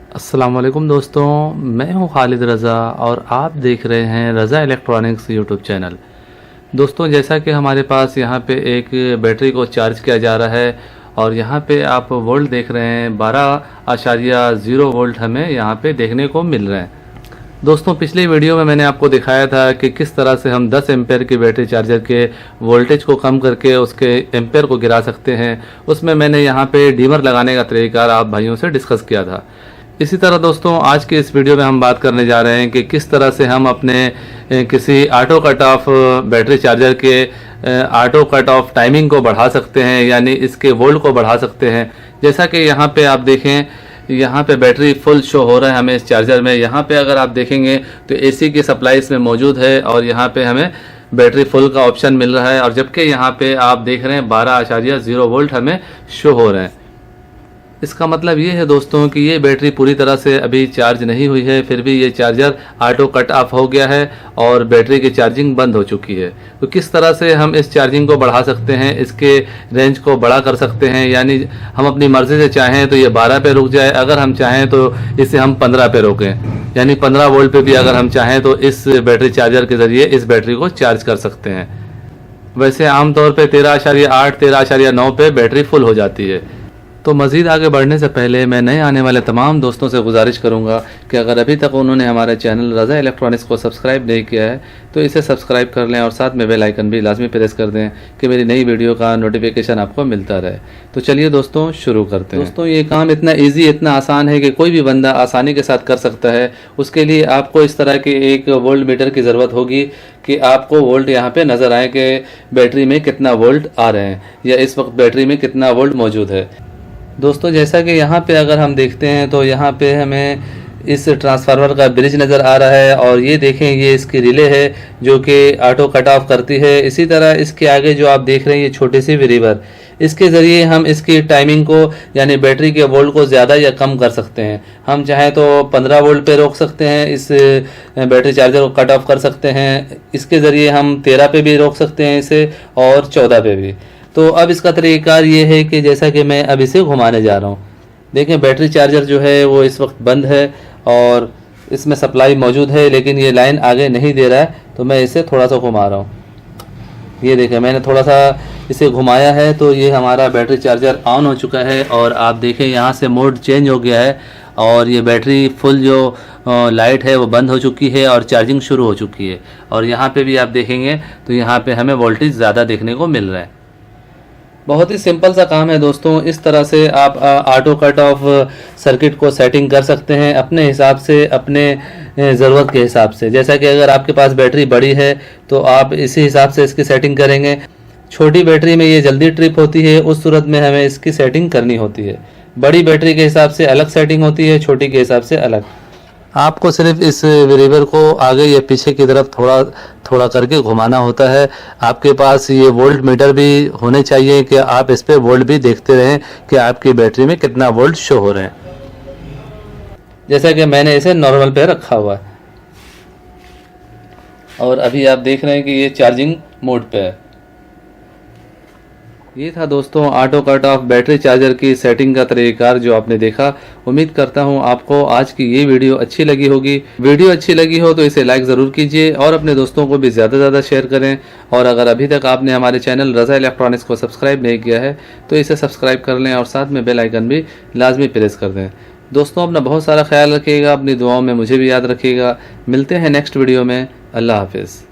अस्सलाम वालेकुम दोस्तों, मैं हूं खालिद रज़ा और आप देख रहे हैं रज़ा इलेक्ट्रॉनिक्स यूट्यूब चैनल। दोस्तों, जैसा कि हमारे पास यहां पे एक बैटरी को चार्ज किया जा रहा है और यहां पे आप वोल्ट देख रहे हैं 12.0 वोल्ट हमें यहां पे देखने को मिल रहे हैं। दोस्तों, पिछली वीडियो में मैंने आपको दिखाया था कि किस तरह से हम 10 एम्पेयर की बैटरी चार्जर के वोल्टेज को कम करके उसके एम्पेयर को गिरा सकते हैं। उसमें मैंने यहाँ पे डीमर लगाने का तरीका आप भाइयों से डिस्कस किया था। इसी तरह दोस्तों, आज के इस वीडियो में हम बात करने जा रहे हैं कि किस तरह से हम अपने किसी auto cut off battery charger के ऑटो कट ऑफ टाइमिंग को बढ़ा सकते हैं, यानी इसके वोल्ट को बढ़ा सकते हैं। जैसा कि यहाँ पे आप देखें, यहाँ पे बैटरी फुल शो हो रहा है हमें इस चार्जर में। यहाँ पे अगर आप देखेंगे तो एसी की सप्लाई इसमें मौजूद है और यहाँ पे हमें बैटरी फुल का ऑप्शन मिल रहा है, और जबकि यहाँ पे आप देख रहे हैं 12.0 वोल्ट हमें शो हो रहे हैं। इसका मतलब ये है दोस्तों कि ये बैटरी पूरी तरह से अभी चार्ज नहीं हुई है, फिर भी ये चार्जर ऑटो कट ऑफ हो गया है और बैटरी की चार्जिंग बंद हो चुकी है। तो किस तरह से हम इस चार्जिंग को बढ़ा सकते हैं, इसके रेंज को बड़ा कर सकते हैं, यानी हम अपनी मर्ज़ी से चाहें तो ये 12 पे रुक जाए, अगर हम चाहें तो इसे हम 15 पे रोकें, यानी 15 वोल्ट पे भी अगर हम चाहें तो इस बैटरी चार्जर के ज़रिए इस बैटरी को चार्ज कर सकते हैं। वैसे आमतौर पर 13.8 13.9 पे बैटरी फुल हो जाती है। तो मज़ीद आगे बढ़ने से पहले मैं नए आने वाले तमाम दोस्तों से गुजारिश करूंगा कि अगर अभी तक उन्होंने हमारे चैनल रज़ा इलेक्ट्रॉनिक्स को सब्सक्राइब नहीं किया है तो इसे सब्सक्राइब कर लें और साथ में बेल आइकन भी लाजमी प्रेस कर दें कि मेरी नई वीडियो का नोटिफिकेशन आपको मिलता रहे। तो चलिए दोस्तों, शुरू करते हैं। दोस्तों, ये काम इतना ईजी, इतना आसान है कि कोई भी बंदा आसानी के साथ कर सकता है। उसके लिए आपको इस तरह की एक वोल्ट मीटर की ज़रूरत होगी कि आपको वोल्ट यहाँ पे नज़र आए कि बैटरी में कितना वोल्ट आ रहे हैं या इस वक्त बैटरी में कितना वोल्ट मौजूद है। दोस्तों, जैसा कि यहाँ पे अगर हम देखते हैं तो यहाँ पे हमें इस ट्रांसफार्मर का ब्रिज नज़र आ रहा है और ये देखें, ये इसकी रिले है जो कि ऑटो कट ऑफ करती है। इसी तरह इसके आगे जो आप देख रहे हैं ये छोटी सी रिवर, इसके ज़रिए हम इसकी टाइमिंग को यानी बैटरी के वोल्ट को ज़्यादा या कम कर सकते हैं। हम चाहें तो 15 वोल्ट पे रोक सकते हैं, इस बैटरी चार्जर को कट ऑफ कर सकते हैं। इसके ज़रिए हम 13 पे भी रोक सकते हैं इसे और 14 पे भी। तो अब इसका तरीक़ाकार ये है कि जैसा कि मैं अब इसे घुमाने जा रहा हूँ, देखें बैटरी चार्जर जो है वो इस वक्त बंद है और इसमें सप्लाई मौजूद है, लेकिन ये लाइन आगे नहीं दे रहा है। तो मैं इसे थोड़ा सा घुमा रहा हूँ। ये देखें, मैंने थोड़ा सा इसे घुमाया है तो ये हमारा बैटरी चार्जर ऑन हो चुका है और आप देखें यहाँ से मोड चेंज हो गया है और ये बैटरी फुल जो लाइट है वो बंद हो चुकी है और चार्जिंग शुरू हो चुकी है। और यहाँ पे भी आप देखेंगे तो यहाँ पे हमें वोल्टेज ज़्यादा देखने को मिल रहा है। बहुत ही सिंपल सा काम है दोस्तों। इस तरह से आप ऑटो कट ऑफ सर्किट को सेटिंग कर सकते हैं अपने हिसाब से, अपने ज़रूरत के हिसाब से। जैसा कि अगर आपके पास बैटरी बड़ी है तो आप इसी हिसाब से इसकी सेटिंग करेंगे। छोटी बैटरी में ये जल्दी ट्रिप होती है, उस सूरत में हमें इसकी सेटिंग करनी होती है। बड़ी बैटरी के हिसाब से अलग सेटिंग होती है, छोटी के हिसाब से अलग। आपको सिर्फ इस वेरिएबल को आगे या पीछे की तरफ थोड़ा थोड़ा करके घुमाना होता है। आपके पास ये वोल्ट मीटर भी होने चाहिए कि आप इस पे वोल्ट भी देखते रहें कि आपकी बैटरी में कितना वोल्ट शो हो रहे हैं। जैसा कि मैंने इसे नॉर्मल पे रखा हुआ है और अभी आप देख रहे हैं कि ये चार्जिंग मोड पे है। ये था दोस्तों auto cut off battery charger की सेटिंग का तरीक़ाकार जो आपने देखा। उम्मीद करता हूँ आपको आज की ये वीडियो अच्छी लगी होगी। वीडियो अच्छी लगी हो तो इसे लाइक ज़रूर कीजिए और अपने दोस्तों को भी ज़्यादा से ज़्यादा शेयर करें। और अगर अभी तक आपने हमारे चैनल रज़ा इलेक्ट्रॉनिक्स को सब्सक्राइब नहीं किया है तो इसे सब्सक्राइब कर लें और साथ में बेल आइकन भी लाजमी प्रेस कर दें। दोस्तों, अपना बहुत सारा ख्याल रखिएगा, अपनी दुआओं में मुझे भी याद रखिएगा। मिलते हैं नेक्स्ट वीडियो में। अल्लाह हाफिज़।